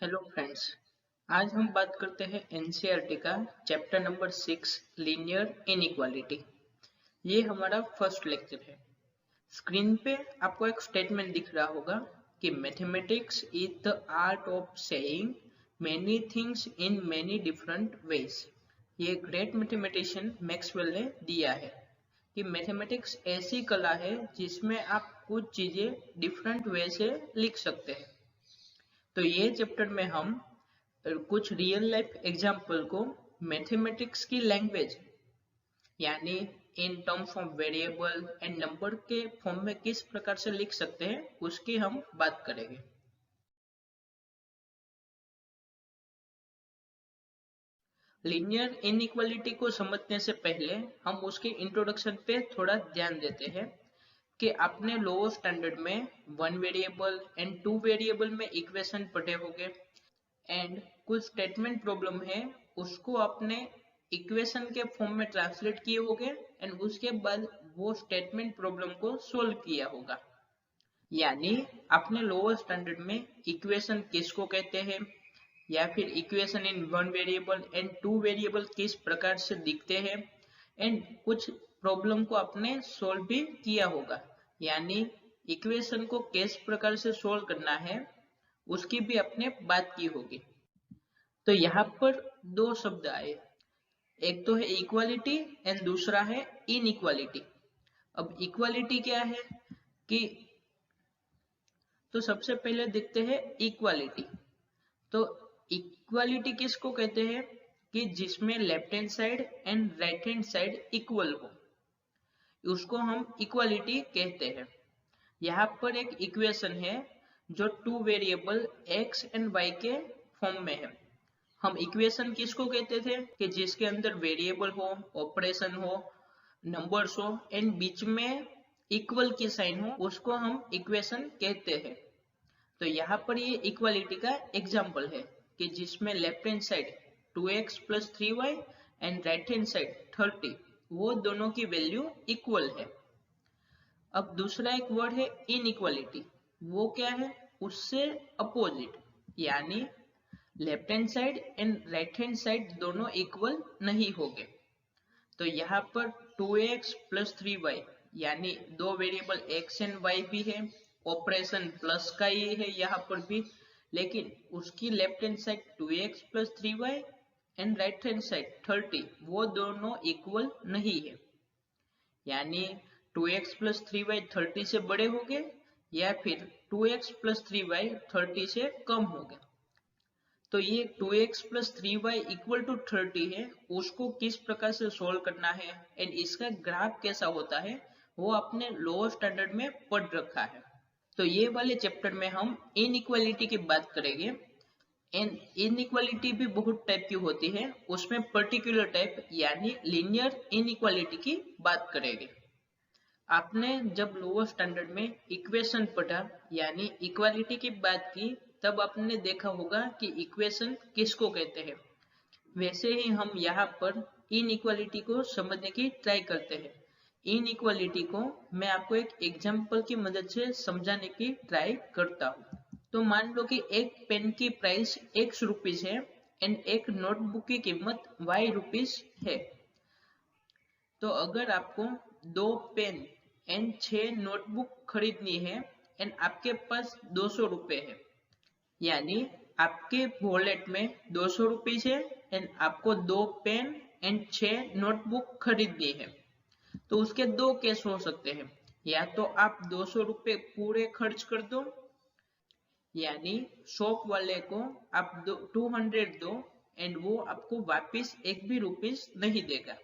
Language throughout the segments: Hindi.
Hello friends. आज हम बात करते हैं एनसीईआरटी का चैप्टर नंबर 6 लीनियर इनइक्वालिटी। ये हमारा फर्स्ट लेक्चर है। स्क्रीन पे आपको एक स्टेटमेंट दिख रहा होगा कि mathematics is the art of saying many things in many different ways. ये ग्रेट मैथमेटिशियन मैक्सवेल ने दिया है कि मैथमेटिक्स ऐसी कला है जिसमें आप कुछ चीजें डिफरेंट वे से लिख सकते हैं। तो ये चैप्टर में हम कुछ रियल लाइफ एग्जाम्पल को मैथमेटिक्स की लैंग्वेज यानी in terms of variable and number के फॉर्म में किस प्रकार से लिख सकते हैं उसकी हम बात करेंगे। लीनियर इनइक्वालिटी को समझने से पहले हम उसके इंट्रोडक्शन पे थोड़ा ध्यान देते हैं कि आपने लोअर स्टैंडर्ड में one variable and two variable में इक्वेशन पढ़े होंगे एंड कुछ स्टेटमेंट प्रॉब्लम है उसको आपने इक्वेशन के फॉर्म में ट्रांसलेट किए होंगे एंड उसके बाद वो स्टेटमेंट प्रॉब्लम को सोल्व किया होगा। यानी आपने लोअर स्टैंडर्ड में इक्वेशन किसको कहते हैं या फिर equation in one variable and two variable किस प्रकार से दिखते हैं एंड कुछ प्रॉब्लम को आपने सोल्व भी किया होगा। यानी इक्वेशन को किस प्रकार से सोल्व करना है उसकी भी आपने बात की होगी। तो यहाँ पर दो शब्द आए, एक तो है इक्वालिटी एंड दूसरा है इनइक्वालिटी। अब इक्वालिटी क्या है कि तो सबसे पहले देखते हैं इक्वालिटी। तो इक्वालिटी किसको कहते हैं कि जिसमें left hand side and right hand side equal हो, उसको हम इक्वालिटी कहते हैं। यहाँ पर एक इक्वेशन है जो two variable x and y के फॉर्म में है। हम इक्वेशन किसको कहते थे कि जिसके अंदर वेरिएबल हो, ऑपरेशन हो, नंबर्स हो एंड बीच में इक्वल की साइन हो, उसको हम इक्वेशन कहते हैं। तो यहाँ पर ये इक्वालिटी का एग्जाम्पल है कि जिसमें left hand side 2x + 3y and right hand side 30, वो दोनों की वैल्यू इक्वल है। अब दूसरा एक वर्ड है इनइक्वालिटी। वो क्या है? उससे अपोजिट, यानी left hand side and right hand side दोनों इक्वल नहीं होंगे। तो यहाँ पर 2x + 3y यानी दो वेरिएबल x एंड y भी है, ऑपरेशन प्लस का ही है यहाँ पर भी, लेकिन उसकी left hand side 2x + 3y and right hand side 30, वो दोनों इक्वल नहीं है। यानी 2x + 3y 30 से बड़े होंगे या फिर 2x + 3y 30 से कम होंगे। तो ये 2x + 3y = 30 है, उसको किस प्रकार से सोल्व करना है एंड इसका ग्राफ कैसा होता है वो आपने लोअर स्टैंडर्ड में पढ़ रखा है। तो ये वाले चैप्टर में हम इनइक्वालिटी की बात करेंगे एंड इनइक्वालिटी भी बहुत टाइप की होती है, उसमें पर्टिकुलर टाइप यानी लीनियर इनइक्वालिटी की बात करेंगे। आपने जब लोअर स्टैंडर्ड में इक्वेशन पढ़ा यानी इक्वालिटी की बात की, तब आपने देखा होगा कि इक्वेशन किसको कहते हैं। वैसे ही हम यहाँ पर इनइक्वालिटी को समझने की ट्राई करते हैं। इनइक्वालिटी को मैं आपको एक एग्जांपल की मदद से समझाने की ट्राई करता हूँ। तो मान लो कि एक पेन की प्राइस ₹X है एंड एक नोटबुक की कीमत ₹Y है। तो अगर आपको 2 पेन एंड 6 नोटबुक खरीदनी है एंड आपके पास ₹200 है, यानी आपके वॉलेट में ₹200 है एंड आपको 2 पेन एंड 6 नोटबुक खरीदनी है, तो उसके दो केस हो सकते हैं। या तो आप ₹200 पूरे खर्च कर दो, यानी शॉप वाले को आप 200 दो एंड वो आपको वापस एक भी रुपीस नहीं देगा।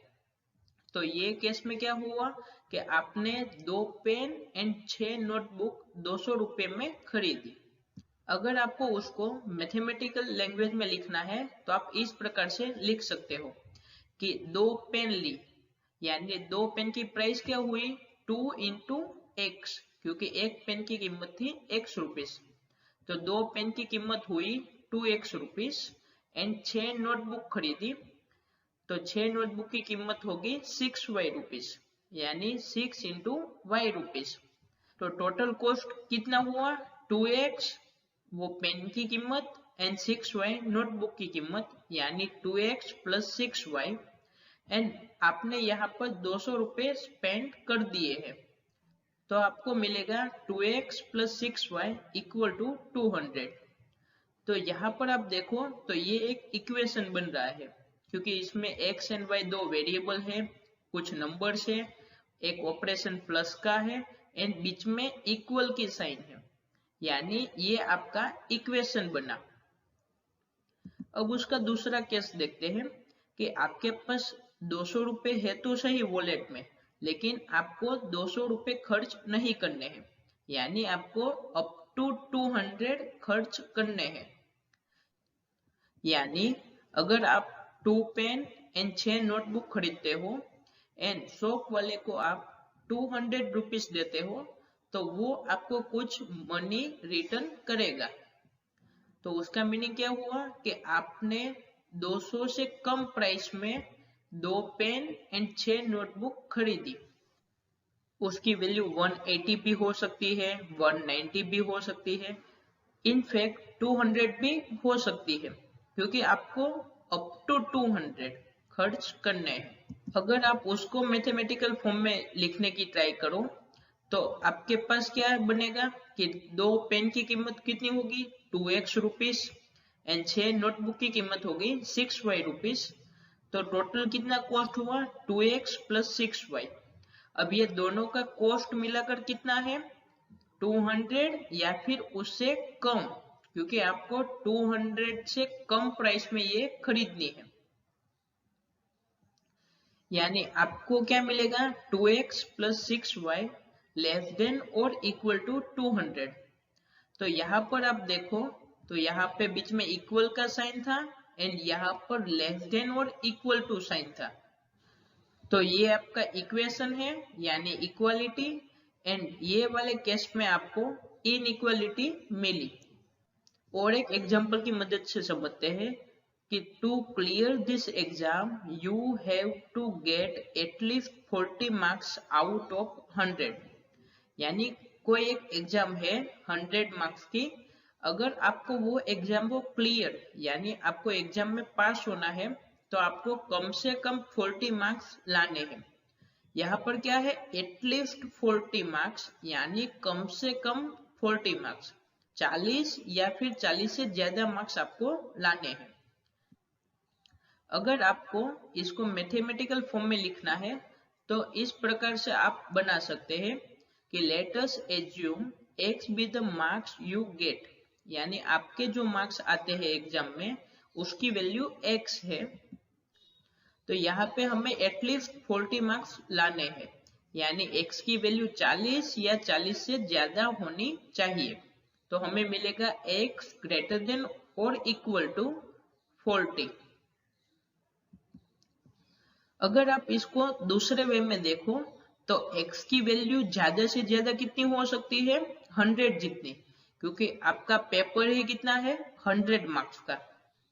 तो ये केस में क्या हुआ कि आपने 2 पेन एंड 6 नोटबुक ₹200 में खरीदी। अगर आपको उसको मैथमेटिकल लैंग्वेज में लिखना है तो आप इस प्रकार से लिख सकते हो कि 2 पेन ली, यानी 2 पेन की प्राइस क्या हुई 2 × x, क्योंकि एक पेन की कीमत थी ₹X, तो 2 पेन की कीमत हुई 2x एंड 6 नोटबुक खरीदी, तो 6 नोटबुक की कीमत होगी ₹6, यानी 6 × y। तो टोटल कॉस्ट कितना हुआ 2x, वो पेन की कीमत एंड 6y नोटबुक की कीमत यानी 2x प्लस 6y एंड आपने यहाँ पर 200 रुपये स्पेंड कर दिए हैं, तो आपको मिलेगा 2x plus 6y equal to 200। तो यहाँ पर आप देखो तो ये एक इक्वेशन बन रहा है, क्योंकि इसमें x एंड y दो वेरिएबल है, कुछ नंबर्स है, एक ऑपरेशन प्लस का है एंड बीच में इक्वल की साइन है, यानी ये आपका इक्वेशन बना। अब उसका दूसरा केस देखते हैं कि आपके पास 200 रुपये है तो सही वॉलेट में, लेकिन आपको 200 रुपये खर्च नहीं करने हैं, यानी आपको अप टू 200 खर्च करने हैं। यानी अगर आप 2 पेन एंड 6 नोटबुक खरीदते हो एंड शॉप वाले को आप 200 रुपीज देते हो, तो वो आपको कुछ मनी रिटर्न करेगा। तो उसका मीनिंग क्या हुआ कि आपने 200 से कम प्राइस में 2 पेन एंड 6 नोटबुक खरीदी। उसकी वैल्यू 180 भी हो सकती है, 190 भी हो सकती है, इनफैक्ट 200 भी हो सकती है, क्योंकि आपको अप टू 200 खर्च करने हैं। अगर आप उसको मैथमेटिकल फॉर्म में लिखने की ट्राई करो तो आपके पास क्या बनेगा कि 2 पेन की कीमत कितनी होगी 2x रुपीस एंड 6 नोटबुक की कीमत होगी 6y रुपीस। तो टोटल कितना कॉस्ट हुआ 2x प्लस 6y। अब ये दोनों का कॉस्ट मिलाकर कितना है 200 या फिर उससे कम, क्योंकि आपको 200 से कम प्राइस में ये खरीदनी है। यानी आपको क्या मिलेगा 2x plus 6y less than और इक्वल टू 200। तो यहाँ पर आप देखो तो यहाँ पे बीच में इक्वल का साइन था एंड यहाँ पर लेस देन और इक्वल टू साइन था। तो ये आपका इक्वेशन है यानी इक्वालिटी, एंड ये वाले केस में आपको इनइक्वालिटी मिली। और एक एग्जांपल की मदद से समझते हैं कि to clear this exam you have to get at least 40 marks out of 100। यानी कोई एक एग्जाम है 100 मार्क्स की, अगर आपको वो एग्जाम को क्लियर यानी आपको एग्जाम में पास होना है तो आपको कम से कम 40 मार्क्स लाने हैं। यहाँ पर क्या है एटलीस्ट 40 मार्क्स यानी कम से कम 40 मार्क्स, 40 या फिर 40 से ज्यादा मार्क्स आपको लाने हैं। अगर आपको इसको मैथमेटिकल फॉर्म में लिखना है तो इस प्रकार से आप बना सकते हैं कि let us assume x be the marks you get, यानी आपके जो मार्क्स आते हैं एग्जाम में उसकी वैल्यू x है। तो यहाँ पे हमें एटलीस्ट 40 मार्क्स लाने हैं, यानी x की वैल्यू 40 या 40 से ज्यादा होनी चाहिए। तो हमें मिलेगा x ग्रेटर देन और इक्वल टू 40। अगर आप इसको दूसरे वे में देखो तो x की वैल्यू ज्यादा से ज्यादा कितनी हो सकती है 100 जितनी, क्योंकि आपका पेपर ही कितना है 100 मार्क्स का।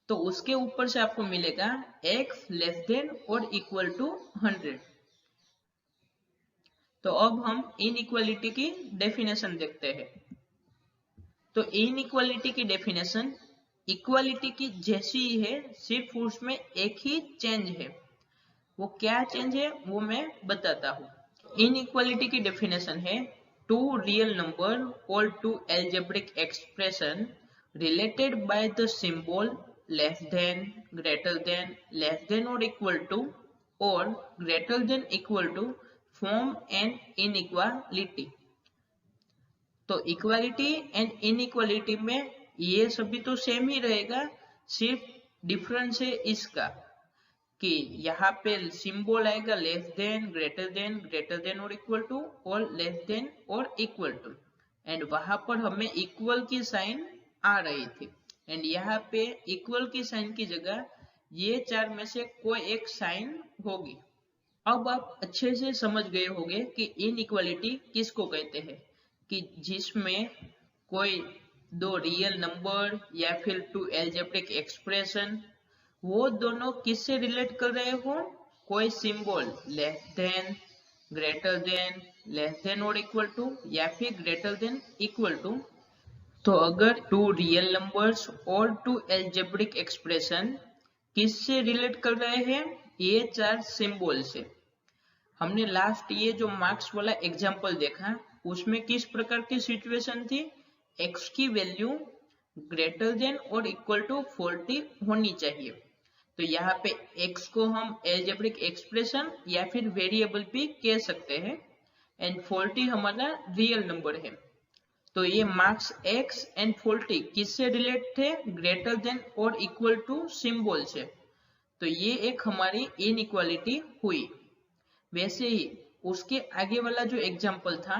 तो उसके ऊपर से आपको मिलेगा x लेस देन और इक्वल टू 100। तो अब हम इनइक्वालिटी की डेफिनेशन देखते हैं। तो इनइक्वालिटी की डेफिनेशन इक्वालिटी की जैसी ही है, सिर्फ उसमें एक ही चेंज है। वो क्या चेंज है वो मैं बताता हूँ। इनइक्वालिटी की डेफिनेशन है टू रियल नंबर और to algebraic expression related by the symbol less than, greater than, less than or equal to or greater than equal to form an inequality। तो इक्वालिटी एंड इनइक्वालिटी में ये सभी तो सेम ही रहेगा, सिर्फ डिफरेंस है इसका कि यहाँ पे सिंबल आएगा लेस देन, ग्रेटर देन और इक्वल टू और लेस देन और इक्वल टू, एंड वहां पर हमें इक्वल की साइन आ रही थी एंड यहाँ पे इक्वल की साइन की जगह ये चार में से कोई एक साइन होगी। अब आप अच्छे से समझ गए होंगे कि इनइक्वालिटी किसको कहते हैं, कि जिसमें कोई दो रियल नंबर या फिर टू एल्जेब्रिक एक्सप्रेशन वो दोनों किससे रिलेट कर रहे हो, कोई symbol less than, greater than, less than और इक्वल टू या फिर ग्रेटर देन इक्वल टू। तो अगर टू रियल नंबर्स और टू एल्जेब्रिक एक्सप्रेशन किससे रिलेट कर रहे हैं, ये चार सिंबल से। हमने लास्ट ये जो मार्क्स वाला एग्जांपल देखा, उसमें किस प्रकार की सिचुएशन थी, x की वैल्यू ग्रेटर देन और इक्वल टू 40 होनी चाहिए। तो यहाँ पे x को हम एल्जेब्रिक एक्सप्रेशन या फिर वेरिएबल भी कह सकते हैं, एंड 40 हमारा रियल नंबर है। तो ये मार्क्स x एंड 40 किससे रिलेट थे, ग्रेटर देन और इक्वल टू सिंबल से। तो ये एक हमारी इनइक्वालिटी हुई। वैसे ही उसके आगे वाला जो एग्जांपल था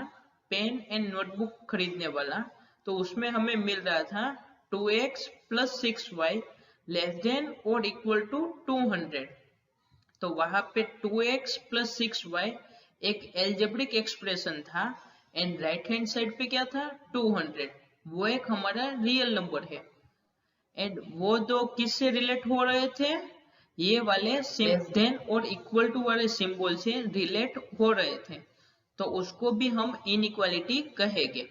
पेन एंड नोटबुक खरीदने वाला, तो उसमें हमें मिल रहा था 2x + 6y लेस देन और इक्वल टू 200। तो वहां पे 2x + 6y एक एल्जेब्रिक एक्सप्रेशन था, एंड राइट हैंड साइड पे क्या था, 200, वो एक हमारा रियल नंबर है। एंड वो दो किससे रिलेट हो रहे थे, ये वाले लेस देन और इक्वल टू वाले सिंबल से रिलेट हो रहे थे, तो उसको भी हम इनइक्वालिटी कहेंगे।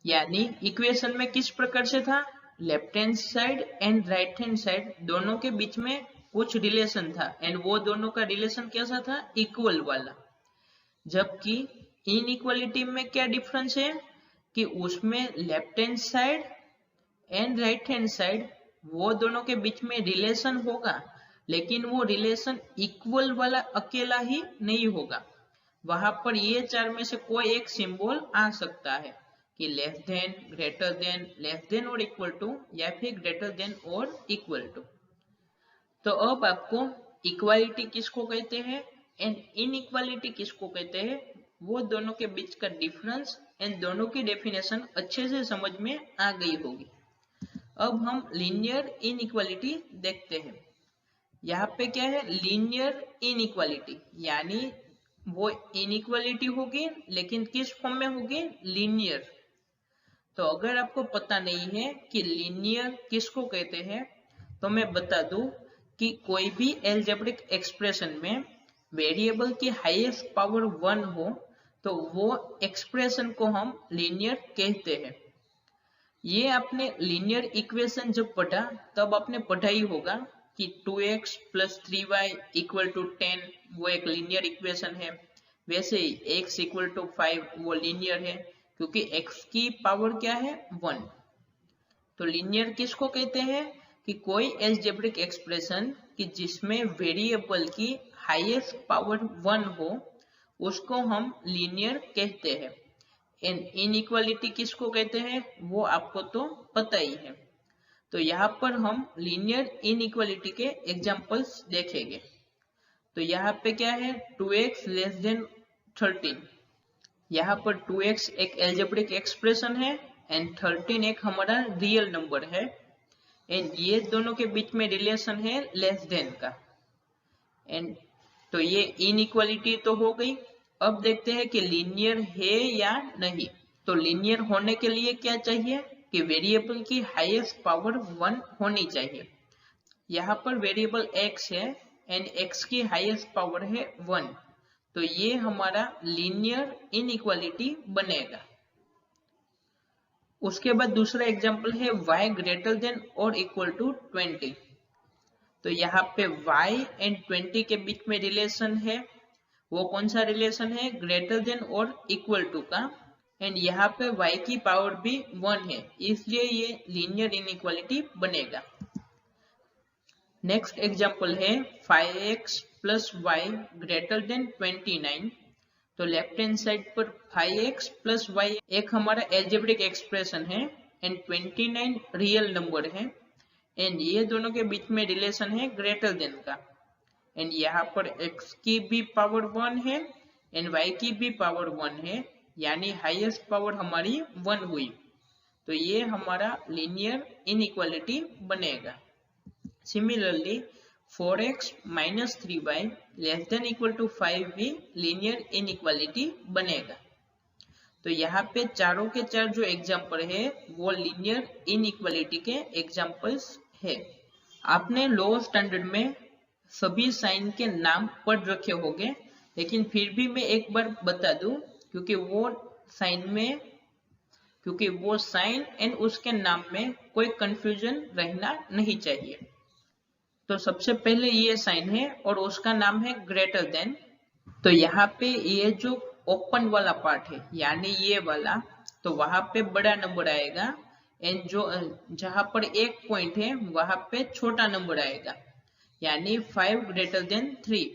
यानी इक्वेशन में किस प्रकार से था, left hand side and right hand side दोनों के बीच में कुछ रिलेशन था, एंड वो दोनों का रिलेशन कैसा था, इक्वल वाला। जबकि इनइक्वालिटी में क्या डिफरेंस है कि उसमें left hand side and right hand side वो दोनों के बीच में रिलेशन होगा, लेकिन वो रिलेशन इक्वल वाला अकेला ही नहीं होगा। वहां पर ये चार में से कोई एक सिंबल आ सकता है कि less than, greater than, less than और इक्वल टू, या फिर ग्रेटर देन और इक्वल टू। तो अब आपको इक्वालिटी किसको कहते हैं एंड इनइक्वालिटी किसको कहते हैं, वो दोनों के बीच का डिफरेंस एंड दोनों की डेफिनेशन अच्छे से समझ में आ गई होगी। अब हम लीनियर इनइक्वालिटी देखते हैं। यहाँ पे क्या है, लीनियर इनइक्वालिटी, यानी वो इनइक्वालिटी होगी लेकिन किस फॉर्म में होगी, लीनियर। तो अगर आपको पता नहीं है कि लीनियर किसको कहते हैं, तो मैं बता दूं कि कोई भी एल्जेब्रिक एक्सप्रेशन में वेरिएबल की हाईएस्ट पावर 1 हो, तो वो एक्सप्रेशन को हम लीनियर कहते हैं। ये आपने लीनियर इक्वेशन जब पढ़ा तब आपने पढ़ा ही होगा कि 2x + 3y = 10 वो एक लीनियर इक्वेशन है। वैसे ही x = 5 वो लीनियर है, क्योंकि x की पावर क्या है, 1। तो लीनियर किसको कहते हैं कि कोई एल्जेब्रिक एक्सप्रेशन कि जिसमें वेरिएबल की हाईएस्ट पावर 1 हो, उसको हम लीनियर कहते हैं। इनइक्वालिटी किसको कहते हैं वो आपको तो पता ही है। तो यहाँ पर हम लीनियर इनइक्वालिटी के एग्जांपल्स देखेंगे। तो यहाँ पे क्या है, 2x <13। यहाँ पर 2x एक एल्जेब्रिक एक्सप्रेशन है एंड 13 एक हमारा रियल नंबर है, एंड ये दोनों के बीच में रिलेशन है लेस देन का। एंड तो ये इनइक्वालिटी तो हो गई। अब देखते हैं कि लीनियर है या नहीं। तो लीनियर होने के लिए क्या चाहिए कि वेरिएबल की हाईएस्ट पावर 1 होनी चाहिए। यहाँ पर वेरिएबल x है एंड x की हाईएस्ट पावर है 1, तो ये हमारा लीनियर इनइक्वालिटी बनेगा। उसके बाद दूसरा एग्जांपल है y > 20। तो यहाँ पे y एंड 20 के बीच में रिलेशन है, वो कौन सा रिलेशन है, ग्रेटर देन और इक्वल टू का, एंड यहाँ पे y की पावर भी 1 है, इसलिए ये लीनियर इनइक्वालिटी बनेगा। नेक्स्ट एग्जांपल है 5x + y > 29। तो लेफ्ट हैंड साइड पर 5x + y एक हमारा एल्जेब्रिक एक्सप्रेशन है एंड 29 रियल नंबर है, एंड ये दोनों के बीच में रिलेशन है ग्रेटर देन का, एंड यहाँ पर x की भी पावर 1 है एंड y की भी पावर 1 है, यानी हाईएस्ट पावर हमारी 1 हुई। तो ये हमारा लीनियर इनइक्वालिटी बनेगा। सिमिलरली 4x - 3y <= 5 भी लीनियर इनइक्वालिटी बनेगा। तो यहाँ पे चारों के चार जो एग्जाम्पल है वो लीनियर इनइक्वालिटी के एग्जाम्पल्स है। आपने लोअर स्टैंडर्ड में सभी साइन के नाम पढ़ रखे होंगे, लेकिन फिर भी मैं एक बार बता दूं क्योंकि क्योंकि वो साइन एंड उसके नाम में कोई कंफ्यूजन रहना नहीं चाहिए। तो सबसे पहले ये साइन है और उसका नाम है ग्रेटर देन। तो यहाँ पे ये जो ओपन वाला पार्ट है यानी ये वाला, तो वहां पे बड़ा नंबर आएगा एंड जो जहां पर एक पॉइंट है वहां पे छोटा नंबर आएगा, यानी 5 ग्रेटर देन 3।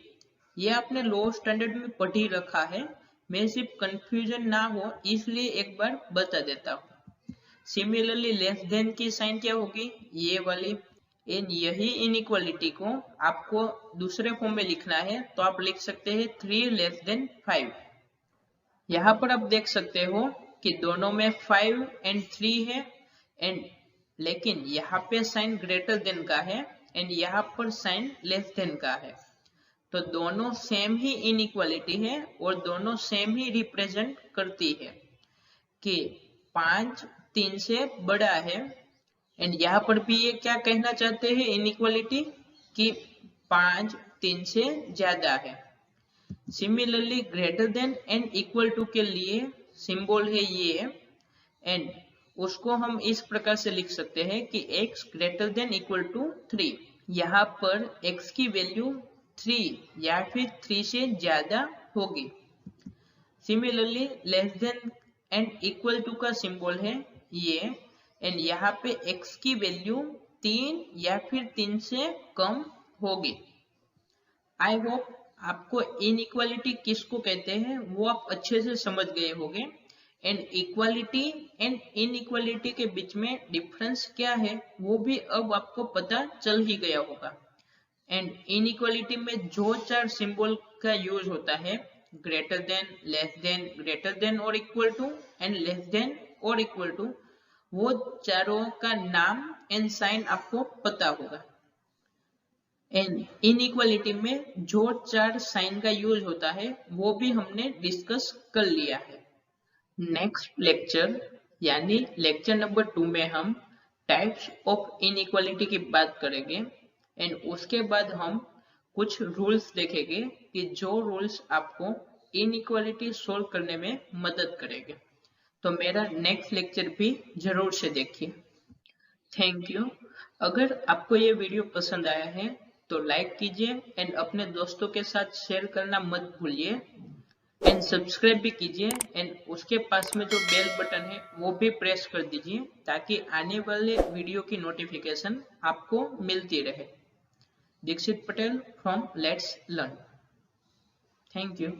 ये आपने लो स्टैंडर्ड में पढ़ ही रखा है, मैं सिर्फ कंफ्यूजन ना हो इसलिए एक बार बता देता हूँ। सिमिलरली लेस देन की साइन क्या होगी, ये वाली। इन यही इनइक्वालिटी को आपको दूसरे फॉर्म में लिखना है तो आप लिख सकते हैं 3 लेस देन 5। यहाँ पर आप देख सकते हो कि दोनों में 5 एंड 3 है एंड लेकिन यहाँ पे साइन ग्रेटर देन का है एंड यहाँ पर साइन लेस देन का है। तो दोनों सेम ही इनइक्वालिटी है और दोनों सेम ही रिप्रेजेंट करती है कि 5 3 से बड़ा है एंड यहाँ पर भी ये क्या कहना चाहते हैं इनइक्वालिटी कि 5 3 से ज्यादा है। Similarly greater than and equal to के लिए सिंबल है ये एंड उसको हम इस प्रकार से लिख सकते हैं कि x greater than equal to 3। यहाँ पर x की वैल्यू 3 या फिर 3 से ज्यादा होगी। Similarly less than and equal to का सिंबल है ये एंड यहाँ पे x की वैल्यू 3 या फिर 3 से कम होगी। आई होप आपको इनइक्वालिटी किसको कहते हैं वो आप अच्छे से समझ गए होंगे एंड इक्वालिटी एंड इनइक्वालिटी के बीच में डिफरेंस क्या है वो भी अब आपको पता चल ही गया होगा। एंड इनइक्वालिटी में जो 4 सिंबल का यूज होता है, greater than, less than, greater than और equal to and less than और इक्वल टू, वो चारों का नाम एंड साइन आपको पता होगा। एंड इनइक्वालिटी में जो 4 साइन का यूज होता है वो भी हमने डिस्कस कर लिया है। नेक्स्ट लेक्चर यानी लेक्चर नंबर 2 में हम टाइप्स ऑफ इनइक्वालिटी की बात करेंगे एंड उसके बाद हम कुछ रूल्स देखेंगे कि जो रूल्स आपको इनइक्वालिटी सॉल्व करने में मदद करेंगे। तो मेरा नेक्स्ट लेक्चर भी जरूर से देखिए। Thank you. अगर आपको ये वीडियो पसंद आया है तो लाइक कीजिए एंड अपने दोस्तों के साथ शेयर करना मत भूलिए एंड सब्सक्राइब भी कीजिए एंड उसके पास में जो बेल बटन है वो भी प्रेस कर दीजिए ताकि आने वाले वीडियो की नोटिफिकेशन आपको मिलती रहे। Dixit Patel from let's learn. Thank you.